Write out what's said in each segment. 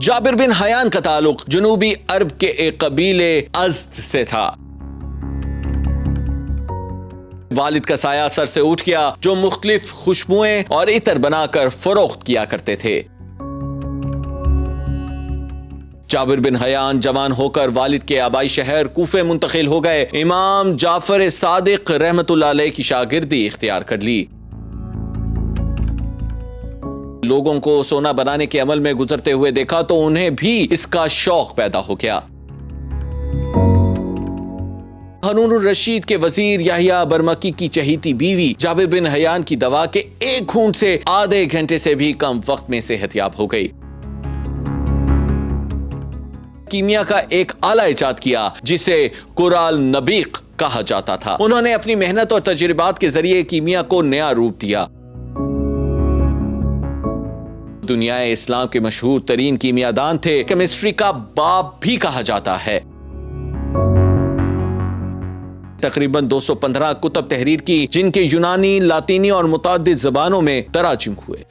جابر بن حیان کا تعلق جنوبی عرب کے ایک قبیلے ازد سے تھا۔ والد کا سایہ سر سے اٹھ گیا جو مختلف خوشبوئیں اور عطر بنا کر فروخت کیا کرتے تھے۔ جابر بن حیان جوان ہو کر والد کے آبائی شہر کوفے منتقل ہو گئے۔ امام جعفر صادق رحمت اللہ علیہ کی شاگردی اختیار کر لی۔ لوگوں کو سونا بنانے کے عمل میں گزرتے ہوئے دیکھا تو انہیں بھی اس کا شوق پیدا ہو گیا۔ ہارون الرشید کے وزیر یحییٰ برمکی کی چہیتی بیوی جابر بن حیان کی دوا کے ایک گھونٹ سے آدھے گھنٹے سے بھی کم وقت میں صحت یاب ہو گئی۔ کیمیا کا ایک آلہ ایجاد کیا جسے قرال نبیق کہا جاتا تھا۔ انہوں نے اپنی محنت اور تجربات کے ذریعے کیمیا کو نیا روپ دیا۔ دنیا اسلام کے مشہور ترین کیمیا دان تھے، کیمسٹری کا باپ بھی کہا جاتا ہے۔ تقریباً 215 کتب تحریر کی جن کے یونانی، لاطینی اور متعدد زبانوں میں تراجم ہوئے۔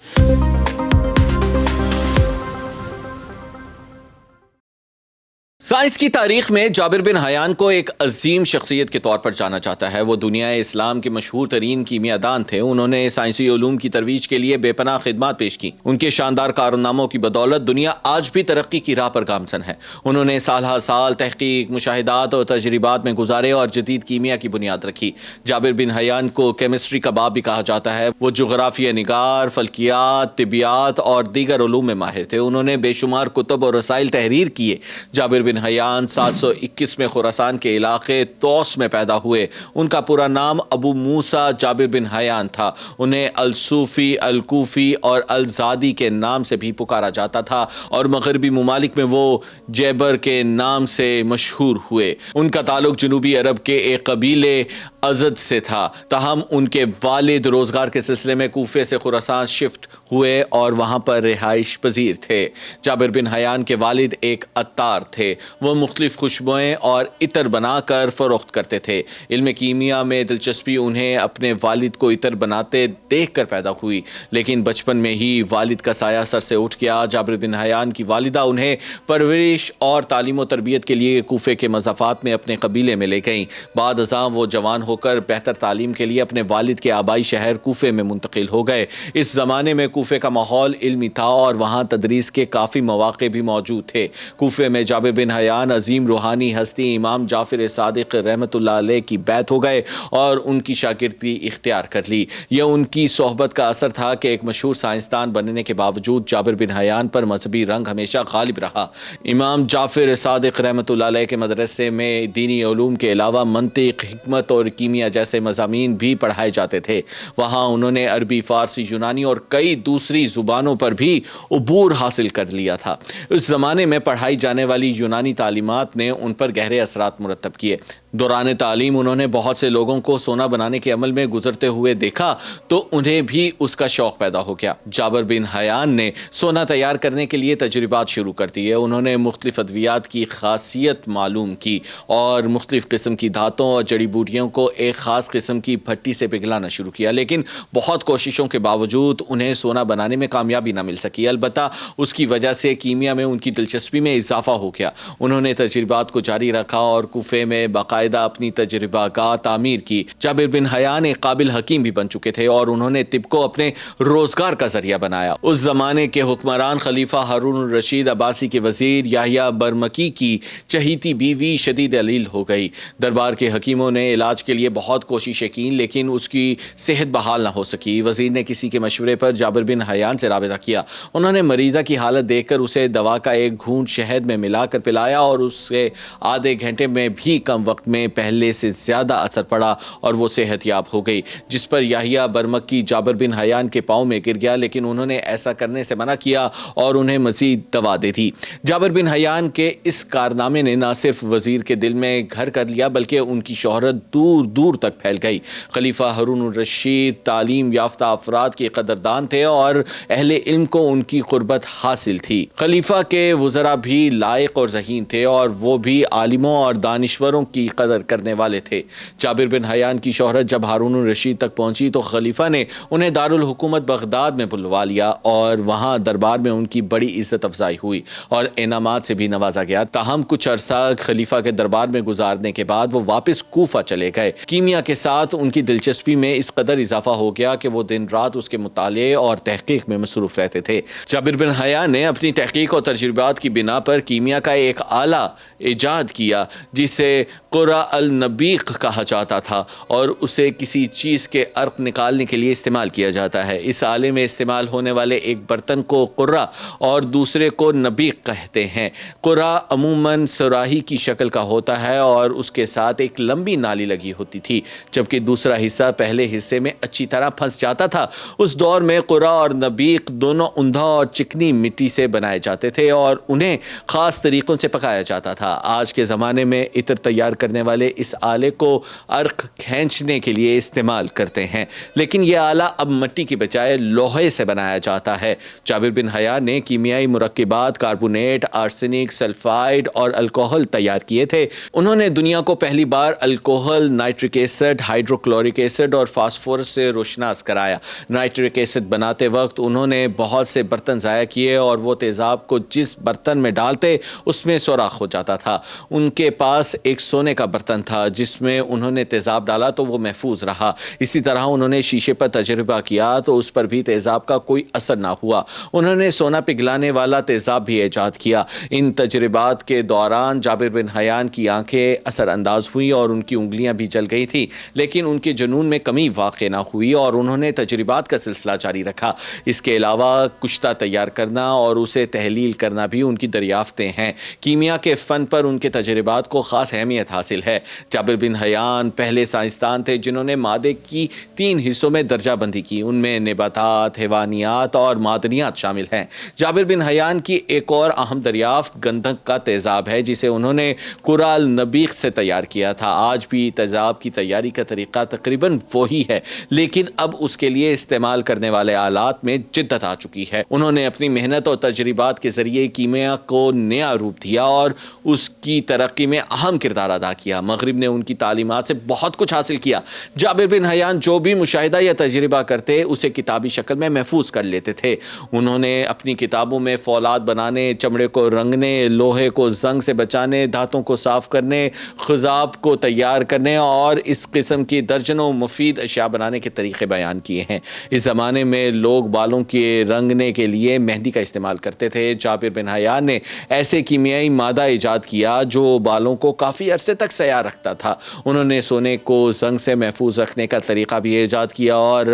سائنس کی تاریخ میں جابر بن حیان کو ایک عظیم شخصیت کے طور پر جانا جاتا ہے۔ وہ دنیا اسلام کے مشہور ترین کیمیا دان تھے۔ انہوں نے سائنسی علوم کی ترویج کے لیے بے پناہ خدمات پیش کی۔ ان کے شاندار کارناموں کی بدولت دنیا آج بھی ترقی کی راہ پر گامزن ہے۔ انہوں نے سال ہر سال تحقیق، مشاہدات اور تجربات میں گزارے اور جدید کیمیا کی بنیاد رکھی۔ جابر بن حیان کو کیمسٹری کا باپ بھی کہا جاتا ہے۔ وہ جغرافیہ نگار، فلکیات، طبیعیات اور دیگر علوم میں ماہر تھے۔ انہوں نے بے شمار کتب اور رسائل تحریر کیے۔ جابر بن حیان 721 میں خراسان کے علاقے توس میں پیدا ہوئے۔ ان کا پورا نام ابو موسیٰ جابر بن حیان تھا۔ انہیں الصوفی، الکوفی اور الزادی کے نام سے بھی پکارا جاتا تھا اور مغربی ممالک میں وہ جیبر کے نام سے مشہور ہوئے۔ ان کا تعلق جنوبی عرب کے ایک قبیلے ازد سے تھا، تاہم ان کے والد روزگار کے سلسلے میں کوفے سے خراسان شفٹ ہوئے اور وہاں پر رہائش پذیر تھے۔ جابر بن حیان کے والد ایک عطار تھے۔ وہ مختلف خوشبوئیں اور عطر بنا کر فروخت کرتے تھے۔ علم کیمیا میں دلچسپی انہیں اپنے والد کو عطر بناتے دیکھ کر پیدا ہوئی، لیکن بچپن میں ہی والد کا سایہ سر سے اٹھ گیا۔ جابر بن حیان کی والدہ انہیں پرورش اور تعلیم و تربیت کے لیے کوفے کے مضافات میں اپنے قبیلے میں لے گئیں۔ بعد ازاں وہ جوان ہو کر بہتر تعلیم کے لیے اپنے والد کے آبائی شہر کوفے میں منتقل ہو گئے۔ اس زمانے میں کوفے کا ماحول علمی تھا اور وہاں تدریس کے کافی مواقع بھی موجود تھے۔ کوفے میں جابر بن حیان عظیم روحانی ہستی امام جعفر صادق رحمت اللہ علیہ کی بیعت ہو گئے اور ان کی شاگردی اختیار کر لی۔ یہ ان کی صحبت کا اثر تھا کہ ایک مشہور سائنسدان بننے کے باوجود جابر بن حیان پر مذہبی رنگ ہمیشہ غالب رہا۔ امام جعفر صادق رحمت اللہ علیہ کے مدرسے میں دینی علوم کے علاوہ منطق، حکمت اور کیمیا جیسے مضامین بھی پڑھائے جاتے تھے۔ وہاں انہوں نے عربی، فارسی، یونانی اور کئی دوسری زبانوں پر بھی عبور حاصل کر لیا تھا۔ اس زمانے میں پڑھائی جانے والی یونانی تعلیمات نے ان پر گہرے اثرات مرتب کیے۔ دوران تعلیم انہوں نے بہت سے لوگوں کو سونا بنانے کے عمل میں گزرتے ہوئے دیکھا تو انہیں بھی اس کا شوق پیدا ہو گیا۔ جابر بن حیان نے سونا تیار کرنے کے لیے تجربات شروع کر دیے۔ انہوں نے مختلف ادویات کی خاصیت معلوم کی اور مختلف قسم کی دھاتوں اور جڑی بوٹیوں کو ایک خاص قسم کی بھٹی سے پگھلانا شروع کیا، لیکن بہت کوششوں کے باوجود انہیں سونا بنانے میں کامیابی نہ مل سکی۔ البتہ اس کی وجہ سے کیمیا میں ان کی دلچسپی میں اضافہ ہو گیا۔ انہوں نے تجربات کو جاری رکھا اور کوفے میں باقاعدہ اپنی تجربہ گاہ تعمیر کی۔ جابر بن حیان ایک قابل حکیم بھی بن چکے تھے اور انہوں نے طب کو اپنے روزگار کا ذریعہ بنایا۔ اس زمانے کے حکمران خلیفہ ہارون الرشید عباسی کے وزیر یحییٰ برمکی کی چہیتی بیوی شدید علیل ہو گئی۔ دربار کے حکیموں نے علاج کے لیے بہت کوششیں کی لیکن اس کی صحت بحال نہ ہو سکی۔ وزیر نے کسی کے مشورے پر جابر بن حیان سے رابطہ کیا۔ انہوں نے مریضہ کی حالت دیکھ کر اسے دوا کا ایک گھونٹ شہد میں ملا کر پلایا اور اس سے آدھے گھنٹے میں بھی کم وقت میں پہلے سے زیادہ اثر پڑا اور وہ صحت یاب ہو گئی، جس پر یحییٰ برمکی جابر بن حیان کے پاؤں میں گر گیا، لیکن انہوں نے ایسا کرنے سے منع کیا اور انہیں مزید دوا دے دی۔ جابر بن حیان کے اس کارنامے نے نہ صرف وزیر کے دل میں گھر کر لیا بلکہ ان کی شہرت دور دور تک پھیل گئی۔ خلیفہ ہارون الرشید تعلیم یافتہ افراد کے قدردان تھے اور اہل علم کو ان کی قربت حاصل تھی۔ خلیفہ کے وزراء بھی لائق اور ذہین تھے اور وہ بھی عالموں اور دانشوروں کی قدر کرنے والے تھے۔ جابر بن حیان کی شہرت جب ہارون الرشید تک پہنچی تو خلیفہ نے انہیں دارالحکومت بغداد میں بلوا لیا اور وہاں دربار میں ان کی بڑی عزت افزائی ہوئی اور انعامات سے بھی نوازا گیا۔ تاہم کچھ عرصہ خلیفہ کے دربار میں گزارنے کے بعد وہ واپس کوفہ چلے گئے۔ کیمیا کے ساتھ ان کی دلچسپی میں اس قدر اضافہ ہو گیا کہ وہ دن رات اس کے مطالعے اور تحقیق میں مصروف رہتے تھے۔ جابر بن حیان نے اپنی تحقیق اور تجربات کی بنا پر کیمیا کا ایک آلہ ایجاد کیا جسے قرہ النبیق کہا جاتا تھا اور اسے کسی چیز کے عرق نکالنے کے لیے استعمال کیا جاتا ہے۔ اس آلے میں استعمال ہونے والے ایک برتن کو قرہ اور دوسرے کو نبیق کہتے ہیں۔ قرہ عموماً صراحی کی شکل کا ہوتا ہے اور اس کے ساتھ ایک لمبی نالی لگی ہوتی تھی، جبکہ دوسرا حصہ پہلے حصے میں اچھی طرح پھنس جاتا تھا۔ اس دور میں قرہ اور نبیق دونوں اندھا اور چکنی مٹی سے بنائے جاتے تھے اور انہیں خاص طریقوں سے پکایا جاتا تھا۔ آج کے زمانے میں عطر تیار کرنے والے اس آلے کو عرق کھینچنے کے لیے استعمال کرتے ہیں، لیکن یہ آلہ اب مٹی کی بجائے لوہے سے بنایا جاتا ہے۔ جابر بن حیان نے کیمیائی مرکبات، کاربونیٹ، آرسینک، سلفائڈ اور الکوہل تیار کیے تھے۔ انہوں نے دنیا کو پہلی بار alcohol, nitric acid, hydrochloric acid اور فاسفورس سے روشناس کرایا۔ نائٹرک ایسڈ بناتے وقت انہوں نے بہت سے برتن ضائع کیے اور وہ تیزاب کو جس برتن میں ڈالتے اس میں سوراخ ہو جاتا تھا۔ ان کے پاس ایک سونے کا برتن تھا جس میں انہوں نے تیزاب ڈالا تو وہ محفوظ رہا۔ اسی طرح انہوں نے شیشے پر تجربہ کیا تو اس پر بھی تیزاب کا کوئی اثر نہ ہوا۔ انہوں نے سونا پگھلانے والا تیزاب بھی ایجاد کیا۔ ان تجربات کے دوران جابر بن حیان کی آنکھیں اثر انداز ہوئی اور ان کی انگلیاں بھی جل گئی تھیں، لیکن ان کے جنون میں کمی واقع نہ ہوئی اور انہوں نے تجربات کا سلسلہ جاری رکھا۔ اس کے علاوہ کشتہ تیار کرنا اور اسے تحلیل کرنا بھی ان کی دریافتیں ہیں۔ کیمیا کے فن پر ان کے تجربات کو خاص اہمیت حاصل ہے۔ جابر بن حیان پہلے سائنسدان تھے جنہوں نے مادے کی 3 حصوں میں درجہ بندی کی۔ ان میں نباتات، حیوانیات اور معدنیات شامل ہیں۔ جابر بن حیان کی ایک اور اہم دریافت گندھک کا تیزاب ہے جسے انہوں نے قرہ النبیق سے تیار کیا تھا۔ آج بھی تیزاب کی تیاری کا طریقہ تقریباً وہی ہے، لیکن اب اس کے لیے استعمال کرنے والے آلات میں جدت آ چکی ہے۔ انہوں نے اپنی محنت اور تجربات کے ذریعے کیمیا کو نیا روپ دیا اور اس کی ترقی میں اہم کردار ادا کیا۔ مغرب نے ان کی تعلیمات سے بہت کچھ حاصل کیا۔ جابر بن حیان جو بھی مشاہدہ یا تجربہ کرتے اسے کتابی شکل میں محفوظ کر لیتے تھے۔ انہوں نے اپنی کتابوں میں فولاد بنانے، چمڑے کو رنگنے، لوہے کو زنگ سے بچانے، دھاتوں کو صاف کرنے، خضاب کو تیار کرنے اور اس قسم کی درجنوں مفید اشیاء بنانے کے طریقے بیان کیے ہیں۔ اس زمانے میں لوگ بالوں کے رنگنے کے لیے مہندی کا استعمال کرتے تھے۔ جابر بن حیان نے ایسے کیمیائی مادہ ایجاد کیا جو بالوں کو کافی عرصے تک سیاہ رکھتا تھا۔ انہوں نے سونے کو زنگ سے محفوظ رکھنے کا طریقہ بھی ایجاد کیا اور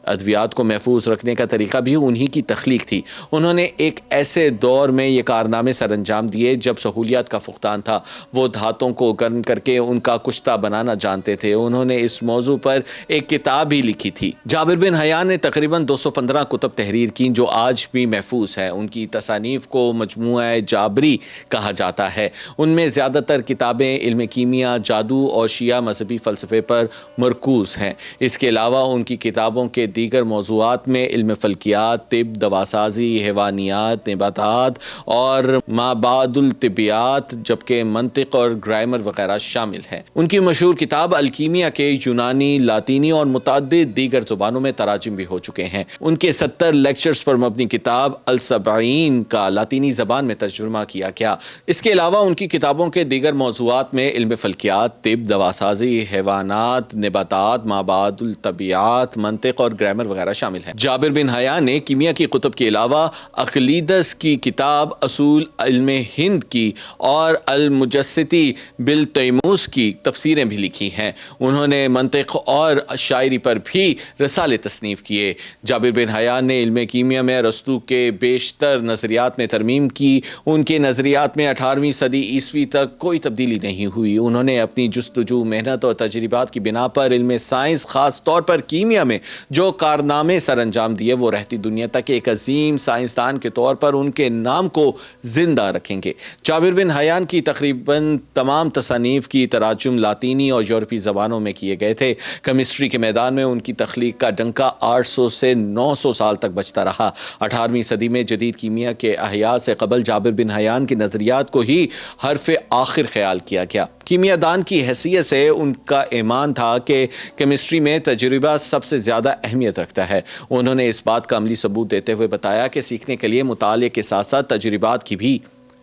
ادویات کو محفوظ رکھنے کا طریقہ بھی انہی کی تخلیق تھی۔ انہوں نے ایک ایسے دور میں یہ کارنامے سر انجام دیے جب سہولیات کا فقدان تھا۔ وہ دھاتوں کو گرم کر کے ان کا کشتہ بنانا جانتے تھے۔ انہوں نے اس موضوع پر ایک کتاب بھی لکھی تھی۔ جابر بن حیان نے تقریباً 215 کتب تحریر کی جو آج بھی محفوظ ہیں۔ ان کی تصانیف کو مجموعہ جابری کہا جاتا ہے۔ ان میں زیادہ تر کتابیں علم کیمیا، جادو اور شیعہ مذہبی فلسفے پر مرکوز ہیں۔ اس کے علاوہ ان کی کتابوں کے دیگر موضوعات میں علم فلکیات، طب، دواسازی، حیوانیات، نباتات اور مابعد الطبیات، جبکہ منطق اور گرامر وغیرہ شامل ہیں۔ ان کی مشہور کتاب الکیمیا کے یونانی، لاطینی اور متعدد دیگر زبانوں میں تراجم بھی ہو چکے ہیں۔ ان کے 70 لیکچرز پر مبنی کتاب السبعین کا لاطینی زبان میں ترجمہ کیا گیا۔ اس کے علاوہ ان کی کتابوں کے دیگر موضوعات میں علم فلکیات، طب، دواسازی، حیوانات، نباتات، مابعد الطبیعات، منطق اور گرامر وغیرہ شامل ہیں۔ جابر بن حیان نے کیمیا کی کتب کے علاوہ اقلیدس کی کتاب اصول علم ہند کی اور المجسطی بالتیموس کی تفسیریں بھی لکھی ہیں۔ انہوں نے منطق اور شاعری پر بھی رسالے تصنیف کیے۔ جابر بن حیان نے علم کیمیا میں ارسطو کے بیشتر نظریات میں ترمیم کی۔ ان کے نظریات میں 18ویں صدی عیسوی تک کوئی تبدیلی نہیں ہوئی۔ انہوں نے اپنی جستجو، محنت اور تجربات کی بنا پر علم سائنس، خاص طور پر کیمیا میں جو جو کارنامے سر انجام دیے وہ رہتی دنیا تک ایک عظیم سائنسدان کے طور پر ان کے نام کو زندہ رکھیں گے۔ جابر بن حیان کی تقریباً تمام تصانیف کی تراجم لاطینی اور یورپی زبانوں میں کیے گئے تھے۔ کیمسٹری کے میدان میں ان کی تخلیق کا ڈنکا 800 سے 900 سال تک بجتا رہا۔ 18ویں صدی میں جدید کیمیا کے احیاء سے قبل جابر بن حیان کے نظریات کو ہی حرف آخر خیال کیا گیا۔ کیمیا دان کی حیثیت سے ان کا ایمان تھا کہ کیمسٹری میں تجربہ سب سے زیادہ اہمیت رکھتا ہے۔ انہوں نے اس بات کا عملی ثبوت دیتے ہوئے بتایا کہ سیکھنے کے لیے مطالعے کے ساتھ ساتھ تجربات کی بھی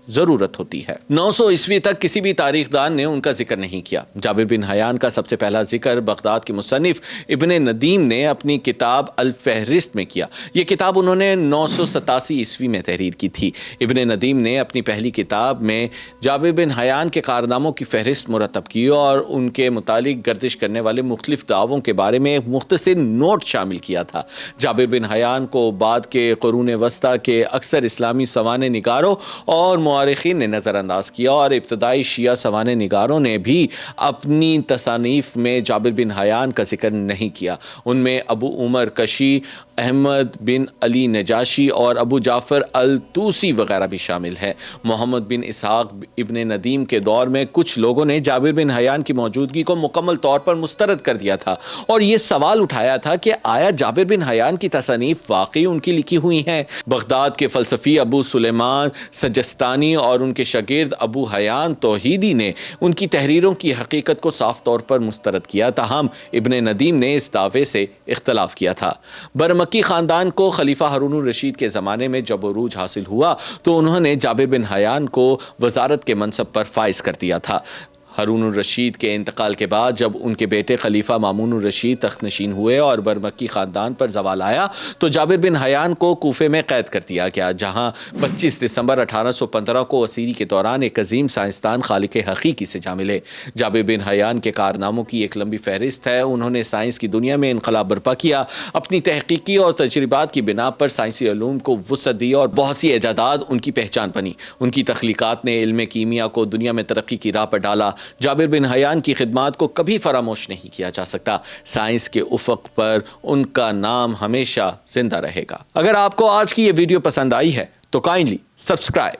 ضرورت ہوتی ہے۔ 900 عیسوی تک کسی بھی تاریخ دان نے ان کا ذکر نہیں کیا۔ جابر بن حیان کا سب سے پہلا ذکر بغداد کے مصنف ابن ندیم نے اپنی کتاب الفہرست میں کیا۔ یہ کتاب انہوں نے 987 عیسوی میں تحریر کی تھی۔ ابن ندیم نے اپنی پہلی کتاب میں جابر بن حیان کے کارناموں کی فہرست مرتب کی اور ان کے متعلق گردش کرنے والے مختلف دعووں کے بارے میں ایک مختصر نوٹ شامل کیا تھا۔ جابر بن حیان کو بعد کے قرون وسطیٰ کے اکثر اسلامی سوانح نگاروں اور مورخین نے نظر انداز کیا اور ابتدائی شیعہ سوانح نگاروں نے بھی اپنی تصانیف میں جابر بن حیان کا ذکر نہیں کیا۔ ان میں ابو عمر کشی، احمد بن علی نجاشی اور ابو جعفر الطوسی وغیرہ بھی شامل ہیں۔ محمد بن اسحاق ابن ندیم کے دور میں کچھ لوگوں نے جابر بن حیان کی موجودگی کو مکمل طور پر مسترد کر دیا تھا اور یہ سوال اٹھایا تھا کہ آیا جابر بن حیان کی تصانیف واقعی ان کی لکھی ہوئی ہیں؟ بغداد کے فلسفی ابو سلیمان سجستانی اور ان کے شاگرد ابو حیان توحیدی نے ان کی تحریروں کی حقیقت کو صاف طور پر مسترد کیا، تاہم ابن ندیم نے اس دعوے سے اختلاف کیا تھا۔ برمکی خاندان کو خلیفہ ہارون الرشید کے زمانے میں جب عروج حاصل ہوا تو انہوں نے جابر بن حیان کو وزارت کے منصب پر فائز کر دیا تھا۔ ہارون الرشید کے انتقال کے بعد جب ان کے بیٹے خلیفہ مامون الرشید تخت نشین ہوئے اور برمکی خاندان پر زوال آیا تو جابر بن حیان کو کوفے میں قید کر دیا گیا، جہاں 25 دسمبر 1815 کو اسیری کے دوران ایک عظیم سائنسدان خالق حقیقی سے جا ملے۔ جابر بن حیان کے کارناموں کی ایک لمبی فہرست ہے۔ انہوں نے سائنس کی دنیا میں انقلاب برپا کیا، اپنی تحقیقی اور تجربات کی بنا پر سائنسی علوم کو وسعت دی اور بہت سی ایجادات ان کی پہچان بنی۔ ان کی تخلیقات نے علم کیمیا کو دنیا میں ترقی کی راہ پر ڈالا۔ جابر بن حیان کی خدمات کو کبھی فراموش نہیں کیا جا سکتا۔ سائنس کے افق پر ان کا نام ہمیشہ زندہ رہے گا۔ اگر آپ کو آج کی یہ ویڈیو پسند آئی ہے تو کائنڈلی سبسکرائب